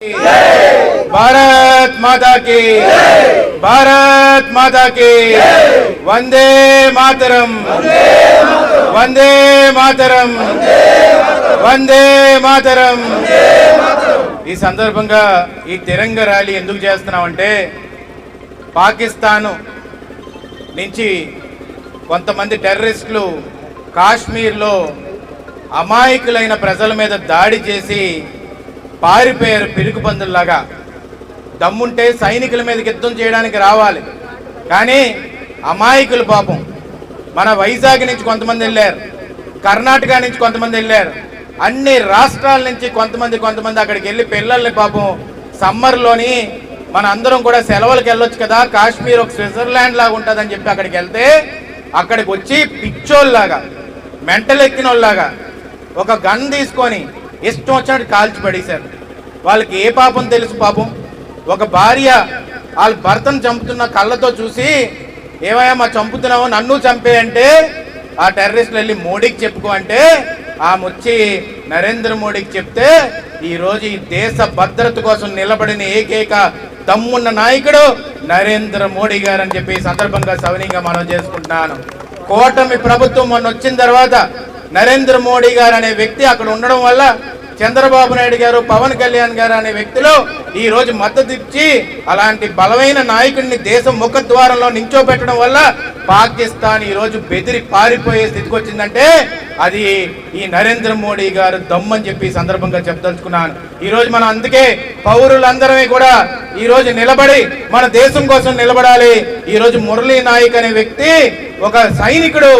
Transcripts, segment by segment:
भारत माता की, भारत माता की, वंदे मातरम, वंदे मातरम, वंदे मातरम। ఈ సందర్భంగా ఈ తిరంగ ర్యాలీ ఎందుకు చేస్తున్నామంటే పాకిస్తాన్ నుంచి కొంతమంది టెర్రరిస్టులు కాశ్మీర్లో అమాయకులైన ప్రజల మీద దాడి చేసి పారిపోయారు పిరుగుపందుల్లాగా. దమ్ముంటే సైనికుల మీదకి యుద్ధం చేయడానికి రావాలి, కానీ అమాయకులు పాపం. మన వైజాగ్ నుంచి కొంతమంది వెళ్ళారు, కర్ణాటక నుంచి కొంతమంది వెళ్ళారు, అన్ని రాష్ట్రాల నుంచి కొంతమంది అక్కడికి వెళ్ళి పిల్లల్ని పాపం సమ్మర్లోని మన అందరం కూడా సెలవులకు వెళ్ళొచ్చు కదా, కాశ్మీర్ ఒక స్విట్జర్లాండ్ లాగా ఉంటుందని చెప్పి అక్కడికి వెళ్తే అక్కడికి వచ్చి పిచ్చోళ్ళలాగా మెంటల్ ఎక్కిన వాళ్ళలాగా ఒక గన్ తీసుకొని ఇష్టం వచ్చినట్టు కాల్చి పడేశారు. వాళ్ళకి ఏ పాపం తెలుసు పాపం. ఒక భార్య వాళ్ళ భర్తను చంపుతున్న కళ్ళతో చూసి ఏమయ్యా మా చంపుతున్నావు నన్ను చంపే అంటే ఆ టెర్రరిస్టులు వెళ్ళి మోడీకి చెప్పుకో అంటే ఆమె వచ్చి నరేంద్ర మోడీకి చెప్తే ఈరోజు ఈ దేశ భద్రత కోసం నిలబడిన ఏకైక దమ్మున్న నాయకుడు నరేంద్ర మోడీ గారు అని చెప్పి సందర్భంగా సవినీయంగా మనం చేసుకుంటున్నాను. కూటమి ప్రభుత్వం మొన్న వచ్చిన తర్వాత నరేంద్ర మోడీ గారు అనే వ్యక్తి అక్కడ ఉండడం వల్ల చంద్రబాబు నాయుడు గారు, పవన్ కళ్యాణ్ గారు అనే వ్యక్తులు ఈ రోజు మద్దతు ఇచ్చి అలాంటి బలమైన నాయకుడిని దేశం ముఖద్వారంలో నించోబెట్టడం వల్ల పాకిస్తాన్ ఈ రోజు బెదిరి పారిపోయే స్థితికి వచ్చిందంటే అది ఈ నరేంద్ర మోడీ గారు దమ్మని చెప్పి సందర్భంగా చెప్పదలుచుకున్నాను. ఈ రోజు మనం అందుకే పౌరులందరమే కూడా ఈ రోజు నిలబడి మన దేశం కోసం నిలబడాలి. ఈ రోజు మురళీ నాయక్ అనే వ్యక్తి ఒక సైనికుడు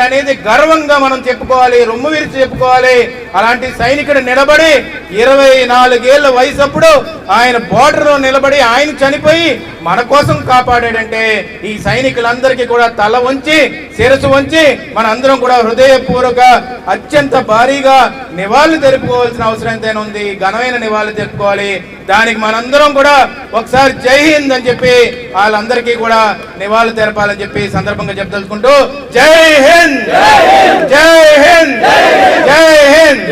అనేది గర్వంగా మనం చెప్పుకోవాలి, రొమ్ము విరిచి చెప్పుకోవాలి. అలాంటి సైనికుడు నిలబడి 24 ఏళ్ల వయసు అప్పుడు ఆయన బోర్డర్లో నిలబడి ఆయన చనిపోయి మన కోసం కాపాడాడంటే ఈ సైనికులందరికీ కూడా తల వంచి శిరస్సు వంచి మన అందరం కూడా హృదయపూర్వక అత్యంత భారీగా నివాళులు తెలుపుకోవాల్సిన అవసరం ఎంతైనా ఉంది. ఘనమైన నివాళులు తెలుపుకోవాలి. దానికి మనందరం కూడా ఒకసారి జై హింద్ అని చెప్పి వాళ్ళందరికీ కూడా నివాళులు తెలపాలని చెప్పి సందర్భంగా చెప్పదలుచుకుంటూ జై హింద్, జై హింద్, జై హింద్.